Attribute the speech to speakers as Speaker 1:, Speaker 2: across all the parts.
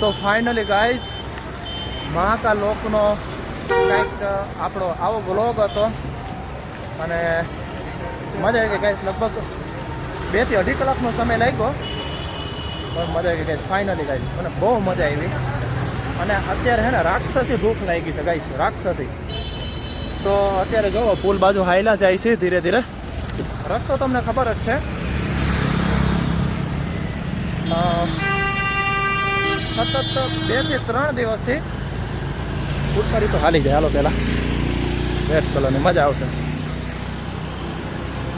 Speaker 1: તો finally guys Mahakal લોકનો કંઈક આપણો આવો વ્લોગ હતો અને મજા આવી ગઈ ગાઈઝ. લગભગ 2 થી 2.5 કલાકનો સમય લાગ્યો પણ મજા આવી ગઈ ગાઈઝ. ફાઇનલી ગાઈઝ મને બહુ મજા આવી. અને અત્યારે હે ને રાક્ષસી ભૂખ લાગી છે ગાઈઝ, રાક્ષસી. તો અત્યારે જોવો પુલ બાજુ હાઈલા જાય છે ધીરે ધીરે. રસ્તો તમને ખબર જ છે. સતત 2 થી 3 દિવસથી ઉઠારી તો હાલી જાય. હાલો પહેલાં રેડ કલરની મજા આવશે.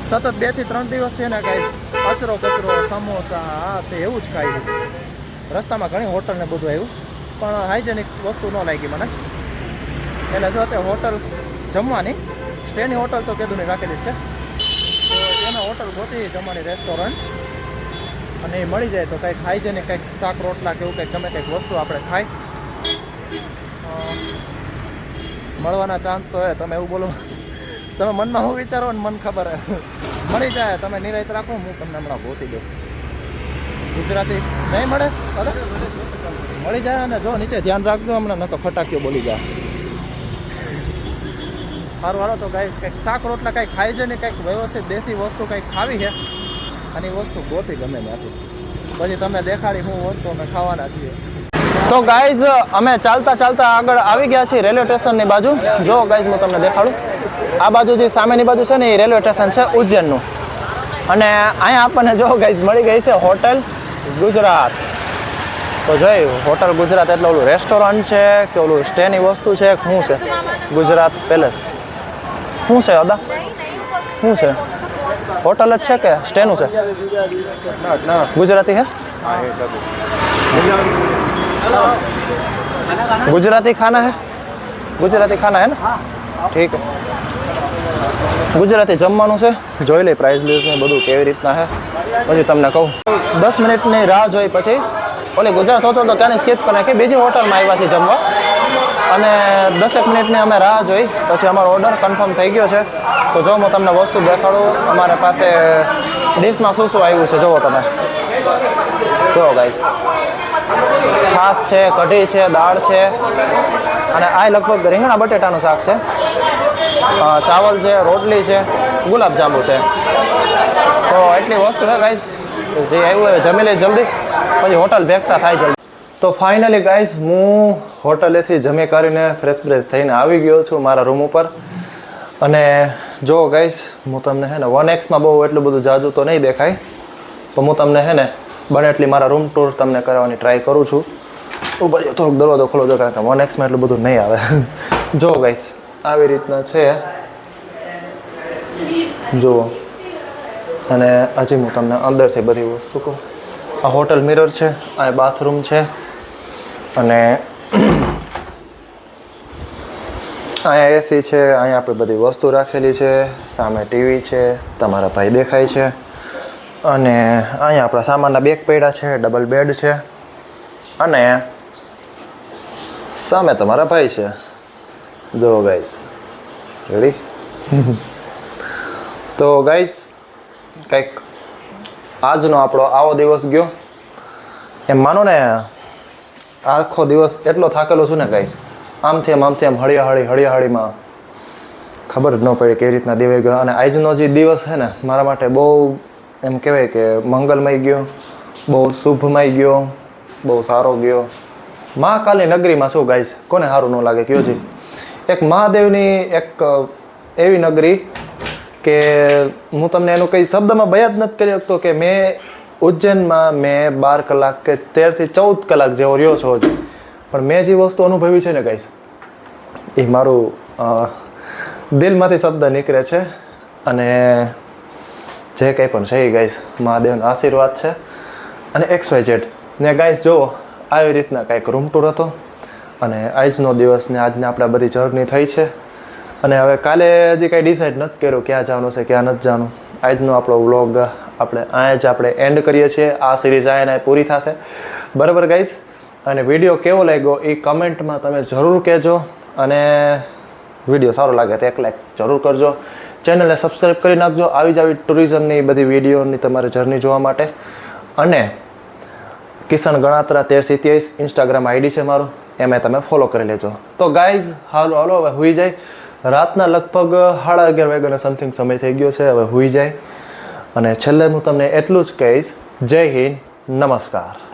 Speaker 1: સતત 2 થી 3 દિવસથી એને કાંઈ કચરો સમોસા આ તે એવું જ ખાઈ. રસ્તામાં ઘણી હોટલ ને બધું આવ્યું પણ હાઇજેનિક વસ્તુ ન લાગી મને. એટલે જો તે હોટલ જમવાની સ્ટેની હોટલ તો કીધું નહીં રાખેલી જ છે. તો એના હોટલ ગોતી જમવાની રેસ્ટોરન્ટ અને એ મળી જાય તો કંઈક હાઇજેનિક કંઈક શાક રોટલા કે એવું કંઈક ગમે કંઈક વસ્તુ આપણે ખાઈ મળવાના ચાન્સ તો હે. તમે એવું બોલો, તમે મનમાં શું વિચારો ને મને ખબર હે મળી જાય. તમે નિરાયત રાખો, હું તમને હમણાં ગોતી દઉં. ગુજરાતી નહીં મળે મળી જાય. અને જો નીચે ધ્યાન રાખજો હમણાં નકર ફટાકીઓ બોલી જાય. સારું હાલો તો ગાઈસ કંઈક શાક રોટલા કંઈક હાઇજેનિક કંઈક વ્યવસ્થિત દેશી વસ્તુ કંઈક ખાવી છે અને એ વસ્તુ ગોતી ગમે ત્યાંથી. પછી તમે દેખાડી હું વસ્તુ અમે ખાવાના છીએ. તો ગાઈઝ અમે ચાલતા ચાલતા આગળ આવી ગયા છીએ રેલવે સ્ટેશનની બાજુ. જો ગાઈઝ હું તમને દેખાડું, આ બાજુ જે સામેની બાજુ છે ને એ રેલવે સ્ટેશન છે ઉજ્જૈનનું. અને અહીંયા આપણને જો ગાઈઝ મળી ગઈ છે હોટલ ગુજરાત. તો જોઈ હોટલ ગુજરાત એટલે ઓલું રેસ્ટોરન્ટ છે કે ઓલું સ્ટેની વસ્તુ છે શું છે? ગુજરાત પેલેસ શું છે અદા? શું છે? હોટલ જ છે કે સ્ટેનું છે? ગુજરાતી है गुजराती खाना है? गुजराती खाना है ना? ठीक है. ગુજરાતી જમવાનું છે. જોઈ લે પ્રાઇસ લિસ્ટ ને બધું કેવી રીતના છે પછી તમને કહું. 10 મિનિટની રાહ જોઈ પછી ઓલી ગુજરાત હોતો તો ત્યાંની સ્કીપ કરી નાખી. બીજી હોટલમાં આવ્યા છે જમવા અને 10 મિનિટની અમે રાહ જોઈ પછી અમારો ઓર્ડર કન્ફર્મ થઈ ગયો છે. તો જો હું તમને વસ્તુ દેખાડું અમારે પાસે ડીશમાં શું શું આવ્યું છે. જુઓ તમે, જુઓ ગાઈસ, છાશ છે, કઢી છે, દાળ છે અને આ લગભગ રીંગણા બટેટાનું શાક છે. ચાવલ છે, રોટલી છે, ગુલાબજાંબુ છે. તો એટલી વસ્તુ છે ગાઈસ. જે આવ્યું હોય જમી લે જલ્દી પછી હોટલ ભેગતા થાય જલ્દી. તો ફાઇનલી ગાઈસ હું હોટલેથી જમી કરીને ફ્રેશ થઈને આવી ગયો છું મારા રૂમ ઉપર. અને જો ગાઈસ હું તમને હે ને 1Xમાં બહુ એટલું બધું જાજુ તો નહીં દેખાય પણ હું તમને હે ને બને એટલી મારા રૂમ ટૂર તમને કરાવવાની ટ્રાય કરું છું. ઉપર થોડોક દરવાજો ખોલો છો કારણ કે 1Xમાં એટલું બધું નહીં આવે. જો ગાઈસ આવી રીતના છે જુઓ. અને હજી હું તમને અંદરથી બધી વસ્તુ કહું. આ હોટલ મિરર છે, આ બાથરૂમ છે અને અહીંયા એસી છે. અહીંયા આપણે બધી વસ્તુ રાખેલી છે. સામે ટીવી છે, તમારા ભાઈ દેખાય છે. અને અહીંયા આપણા સામાનના બેગ પડ્યા છે, ડબલ બેડ છે અને સામે તમારા ભાઈ છે. જો ગાઈસ રેડી. તો ગાઈસ કંઈક આજનો આપણો આવો દિવસ ગયો એમ માનો ને. આખો દિવસ એટલો થાકેલો છું ને ગાઈસ, આમથી આમ હળિયાળીમાં ખબર જ ન પડી કેવી રીતના દિવસ ગયો. અને આજનો જે દિવસ છે ને મારા માટે બહુ એમ કહેવાય કે મંગલમય ગયો, બહુ શુભમય ગયો, બહુ સારો ગયો. મહાકાલની નગરીમાં શું ગાઈસ, કોને સારું ન લાગે કયો છે? એક મહાદેવની એક એવી નગરી કે હું તમને એનું કંઈ શબ્દમાં બયાન નથી કરી શકતો કે મેં ઉજ્જૈનમાં મેં 12 કલાક કે 13 થી 14 કલાક જેવો રહ્યો છો હજી. પણ મેં જે વસ્તુ અનુભવી છે ને ગાઈસ એ મારું દિલમાંથી શબ્દ નીકળે છે. અને જે કંઈ પણ છે એ ગાઈસ મહાદેવનો આશીર્વાદ છે. અને XYZ ને ગાઈસ જુઓ આવી રીતના કંઈક રૂમ ટૂર હતો. અને આજનો દિવસ ને આજને આપણે બધી જર્ની થઈ છે. અને હવે કાલે હજી કાંઈ ડિસાઇડ નથી કર્યું ક્યાં જવાનું છે ક્યાં નથી જવાનું. આજનો આપણો વ્લોગ આપણે અહીંયા જ આપણે એન્ડ કરીએ છીએ. આ સિરીઝ અહીંયા પૂરી થશે. બરાબર ગાઈસ. અને વિડીયો કેવો લાગ્યો એ કમેન્ટમાં તમે જરૂર કહેજો. અને વિડીયો સારો લાગે તો 1 લાઈક જરૂર કરજો. ચેનલને સબસ્ક્રાઈબ કરી નાખજો આવી જ આવી ટુરિઝમની બધી વિડીયોની તમારે જર્ની જોવા માટે. અને કિશન ગણાત્રા 1327 ઇન્સ્ટાગ્રામ આઈડી છે મારું, એમાં તમે ફોલો કરી લેજો. તો ગાઈઝ હાલો હવે હુઈ જાય. રાતના લગભગ 11:30 વાગ્યાનો સમથિંગ સમય થઈ ગયો છે. હવે હુઈ જાય. અને છેલ્લે હું તમને એટલું જ કહીશ, જય હિન્દ, નમસ્કાર.